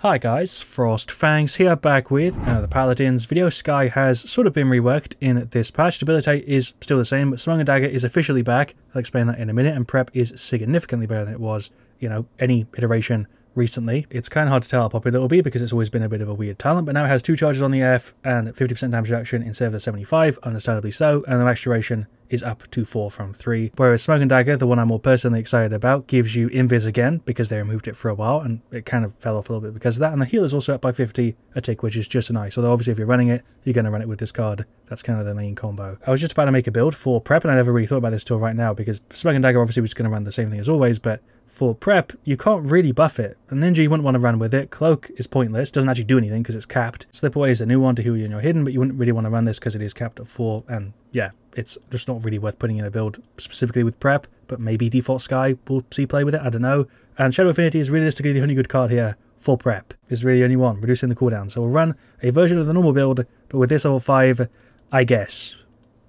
Hi guys, FrostFangs here, back with the Paladins video. Skye has sort of been reworked in this patch. Debilitate is still the same, but Smoke and Dagger is officially back. I'll explain that in a minute, and Prep is significantly better than it was, any iteration recently. It's kind of hard to tell how popular it will be because it's always been a bit of a weird talent, but now it has 2 charges on the F and 50% damage reduction instead of the 75, understandably so, and the max duration is up to 4 from 3. Whereas Smoke and Dagger, the one I'm more personally excited about, gives you Invis again because they removed it for a while and it kind of fell off a little bit because of that. And the heal is also up by 50 a tick, which is just nice. Although obviously if you're running it, you're going to run it with this card. That's kind of the main combo. I was just about to make a build for Prep and I never really thought about this till right now because Smoke and Dagger obviously was going to run the same thing as always, but for Prep, you can't really buff it. A Ninja, you wouldn't want to run with it. Cloak is pointless, doesn't actually do anything because it's capped. Slip Away is a new one to heal you when you're hidden, but you wouldn't really want to run this because it is capped at 4, and yeah, it's just not really worth putting in a build specifically with Prep, but maybe default Skye will see play with it, I don't know. And Shadow Affinity is realistically the only good card here for Prep. It's really the only one, reducing the cooldown. So we'll run a version of the normal build, but with this level 5, I guess.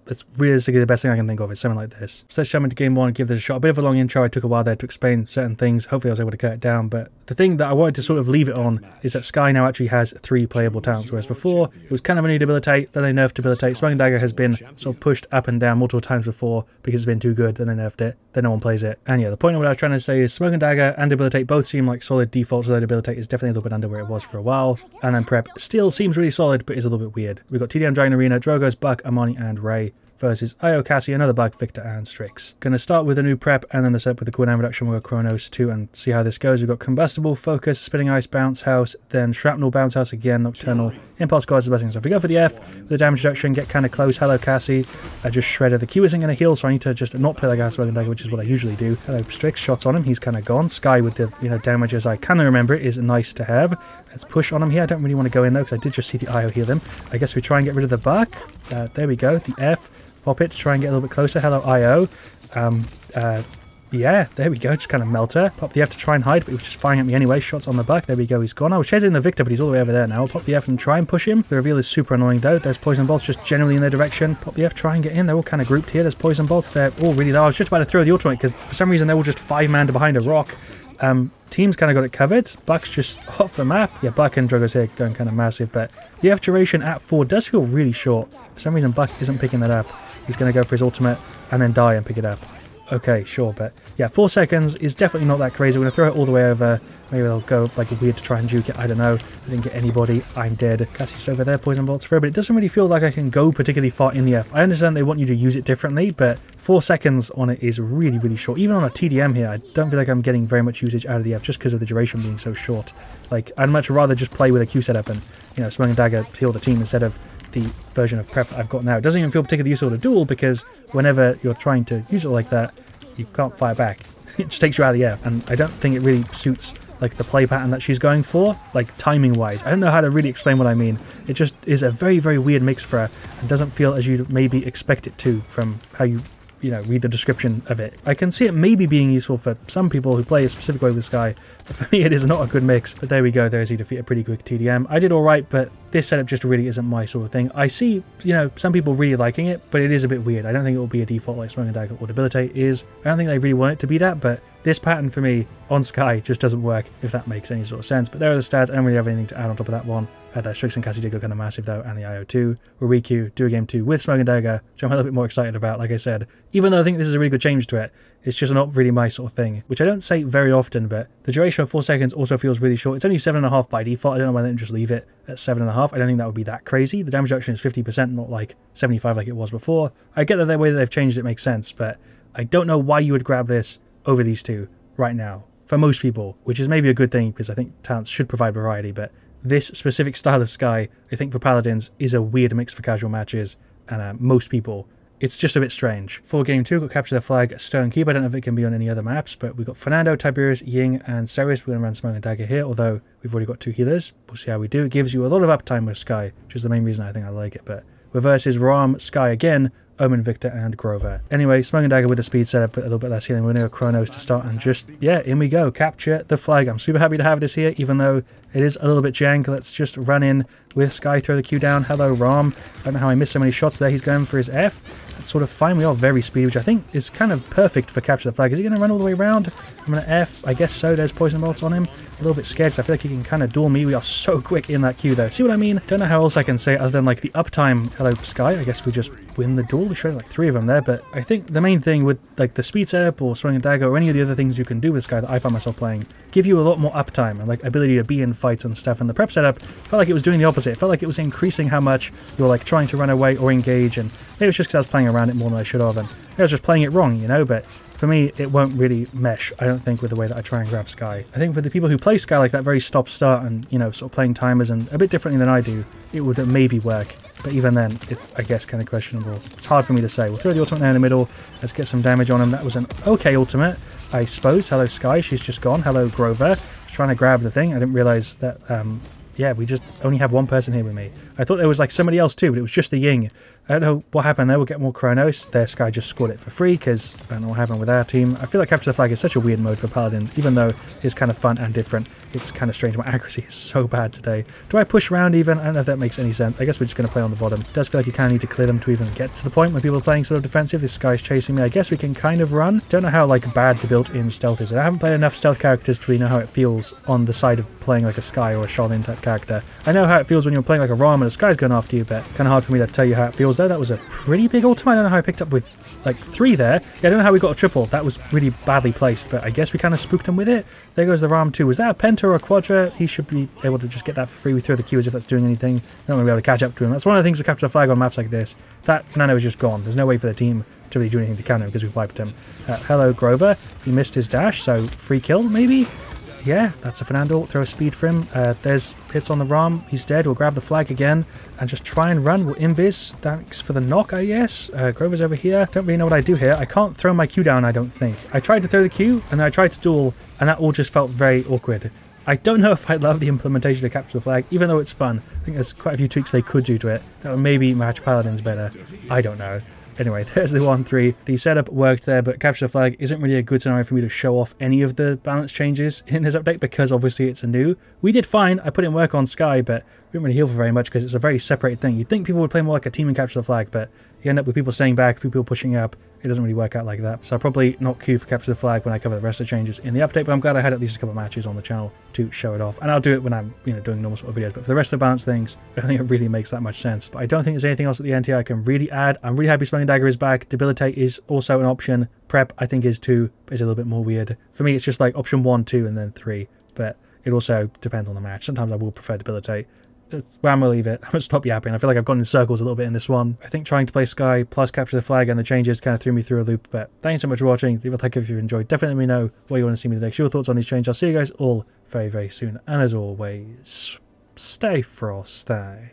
It's realistically the best thing I can think of is something like this. So let's jump into game 1 and give this a shot. A bit of a long intro. I took a while there to explain certain things. Hopefully I was able to cut it down, but the thing that I wanted to sort of leave it on is that Skye now actually has 3 playable talents, whereas before it was kind of only Debilitate, then they nerfed Debilitate. Smoke and Dagger has been sort of pushed up and down multiple times before because it's been too good, then they nerfed it, then no one plays it. And yeah, the point of what I was trying to say is Smoke and Dagger and Debilitate both seem like solid defaults, although Debilitate is definitely a little bit under where it was for a while. And then Prep still seems really solid, but is a little bit weird. We've got TDM Dragon Arena, Drogoz, Buck, Amani, and Ray versus Io, Cassie, another Buck, Victor, and Strix. Gonna start with a new Prep and then the setup with the cooldown reduction. We'll go Chronos 2 and see how this goes. We've got Combustible, Focus, Spitting Ice, Bounce House, then Shrapnel, Bounce House again, Nocturnal, Impulse Guard is the best thing. So if we go for the F with the damage reduction, get kind of close. Hello, Cassie. I just shredded. The Q isn't going to heal, so I need to just not play like a Smoke and Dagger, which is what I usually do. Hello, Strix. Shots on him. He's kind of gone. Skye with the damage as I kind of remember it is nice to have. Let's push on him here. I don't really want to go in though because I did just see the IO heal him. I guess we try and get rid of the Buck. There we go. The F. Pop it to try and get a little bit closer. Hello, IO. Yeah, there we go. Just kind of melt her. Pop the F to try and hide, but he was just firing at me anyway. Shots on the Buck. There we go. He's gone. I was chasing the Victor, but he's all the way over there now. I'll pop the F and try and push him. The reveal is super annoying though. There's Poison Bolts just generally in their direction. Pop the F, try and get in. They're all kind of grouped here. There's Poison Bolts. They're all really low. I was just about to throw the ultimate because for some reason they're all just 5-man behind a rock. Team's kind of got it covered. Buck's just off the map. Yeah, Buck and Drogoz here going kind of massive, but the F duration at 4 does feel really short. For some reason Buck isn't picking that up. He's going to go for his ultimate and then die and pick it up. Okay, sure, but yeah, 4 seconds is definitely not that crazy. We're going to throw it all the way over. Maybe they'll go like weird to try and juke it. I don't know. I didn't get anybody. I'm dead. Cassie's over there. Poison Bolts through, but it doesn't really feel like I can go particularly far in the F. I understand they want you to use it differently, but 4 seconds on it is really, really short. Even on a TDM here, I don't feel like I'm getting very much usage out of the F just because of the duration being so short. Like, I'd much rather just play with a Q setup and, Smoke and Dagger heal the team instead of the version of Prep I've got now. It doesn't even feel particularly useful to duel because whenever you're trying to use it like that, you can't fire back. It just takes you out of the F, and I don't think it really suits like the play pattern that she's going for, like timing wise. I don't know how to really explain what I mean. It just is a very, very weird mix for her and doesn't feel as you'd maybe expect it to from how you read the description of it. I can see it maybe being useful for some people who play a specific way with Skye, but for me it is not a good mix. But there we go, there's he defeat a pretty quick TDM. I did alright, but this setup just really isn't my sort of thing. I see, some people really liking it, but it is a bit weird. I don't think it will be a default like Smoke and Dagger or Debilitate is. I don't think they really want it to be that, but this pattern for me on Skye just doesn't work, if that makes any sort of sense. But there are the stats. I don't really have anything to add on top of that one. That Strix and Cassie did go kind of massive though, and the IO2. We'll re-queue, do a game 2 with Smoke and Dagger, which I'm a little bit more excited about, like I said. Even though I think this is a really good change to it, it's just not really my sort of thing, which I don't say very often, but the duration of 4 seconds also feels really short. It's only 7.5 by default. I don't know why they didn't just leave it at 7.5. I don't think that would be that crazy. The damage reduction is 50%, not like 75 like it was before. I get that the way that they've changed it makes sense, but I don't know why you would grab this over these two right now, for most people, which is maybe a good thing because I think talents should provide variety, but this specific style of Skye, I think for Paladins, is a weird mix for casual matches, and most people, it's just a bit strange. For game 2, we've got Capture the Flag, Stone Keep. I don't know if it can be on any other maps, but we've got Fernando, Tiberius, Ying, and Ceres. We're going to run Smoke and Dagger here, although we've already got 2 healers. We'll see how we do. It gives you a lot of uptime with Skye, which is the main reason I think I like it, but we're versus Ram, Skye again, Omen, Victor, and Grover. Anyway, Smoke and Dagger with the speed setup, but a little bit less healing. We're going to go Chronos to start and just, yeah, in we go. Capture the flag. I'm super happy to have this here, even though it is a little bit jank. Let's just run in with Skye, throw the Q down. Hello, Ram. I don't know how I missed so many shots there. He's going for his F. That's sort of fine. We are very speedy, which I think is kind of perfect for capture the flag. Is he going to run all the way around? I'm going to F. I guess so. There's poison bolts on him. A little bit scared, so I feel like he can kind of duel me. We are so quick in that Q, though. See what I mean? Don't know how else I can say it other than, like, the uptime. Hello, Skye. I guess we just win the duel. We showed like 3 of them there, but I think the main thing with, like, the speed setup or Swing and Dagger or any of the other things you can do with Skye that I find myself playing give you a lot more uptime and, like, ability to be in fights and stuff. And the prep setup felt like it was doing the opposite. It felt like it was increasing how much you're, like, trying to run away or engage, and maybe it was just because I was playing around it more than I should have, and I was just playing it wrong, you know, but for me, it won't really mesh, I don't think, with the way that I try and grab Skye. I think for the people who play Skye like that, very stop-start and, you know, sort of playing timers and a bit differently than I do, it would maybe work. But even then, it's, I guess, kind of questionable. It's hard for me to say. We'll throw the ultimate there in the middle. Let's get some damage on him. That was an okay ultimate, I suppose. Hello, Skye. She's just gone. Hello, Grover. I was trying to grab the thing. I didn't realize that, yeah, we just only have one person here with me. I thought there was, like, somebody else too, but it was just the Ying. I don't know what happened there. We'll get more Chronos. There, Skye just scored it for free because I don't know what happened with our team. I feel like Capture the Flag is such a weird mode for Paladins, even though it's kind of fun and different. It's kind of strange. My accuracy is so bad today. Do I push around even? I don't know if that makes any sense. I guess we're just going to play on the bottom. It does feel like you kind of need to clear them to even get to the point when people are playing sort of defensive. This Skye's chasing me. I guess we can kind of run. Don't know how, like, bad the built-in stealth is. I haven't played enough stealth characters to really know how it feels on the side of playing like a Skye or a Shaolin type character. I know how it feels when you're playing like a Ram and a Skye's going after you, but kind of hard for me to tell you how it feels there. That was a pretty big ultimate. I don't know how I picked up with like 3 there. Yeah, I don't know how we got a triple. That was really badly placed, but I guess we kind of spooked him with it. There goes the Ram 2. Was that a Penta or a Quadra? He should be able to just get that for free. We throw the Q as if that's doing anything. Not going to be able to catch up to him. That's one of the things with Capture the Flag on maps like this. That Nano is just gone. There's no way for the team to really do anything to counter him because we've wiped him. Hello, Grover. He missed his dash, so free kill maybe? Yeah, that's a Fernando. Throw a speed for him. There's hits on the Ram. He's dead. We'll grab the flag again and just try and run. We'll invis. Thanks for the knock, I guess. Grover's over here. Don't really know what I do here. I can't throw my Q down, I don't think. I tried to throw the Q and then I tried to duel and that all just felt very awkward. I don't know if I love the implementation of Capture the Flag, even though it's fun. I think there's quite a few tweaks they could do to it that would maybe match Paladins better. I don't know. Anyway, there's the 1-3. The setup worked there, but Capture the Flag isn't really a good scenario for me to show off any of the balance changes in this update because obviously it's a new. We did fine. I put in work on Skye, but we didn't really heal for very much because it's a very separated thing. You'd think people would play more like a team and Capture the Flag, but you end up with people staying back, a few people pushing up. It doesn't really work out like that. So I'll probably not queue for Capture the Flag when I cover the rest of the changes in the update, but I'm glad I had at least a couple of matches on the channel to show it off. And I'll do it when I'm, you know, doing normal sort of videos. But for the rest of the balance things, I don't think it really makes that much sense. But I don't think there's anything else at the end here I can really add. I'm really happy Smoke and Dagger is back. Debilitate is also an option. Prep, I think, is 2, but is a little bit more weird. For me, it's just like option 1, 2, and then 3. But it also depends on the match. Sometimes I will prefer Debilitate. That's where I'm going to leave it. I'm going to stop yapping. I feel like I've gone in circles a little bit in this one. I think trying to play Skye plus Capture the Flag and the changes kind of threw me through a loop. But thanks so much for watching. Leave a like if you enjoyed. Definitely let me know what you want to see me next. Your thoughts on these changes. I'll see you guys all very, very soon. And as always, stay frosty.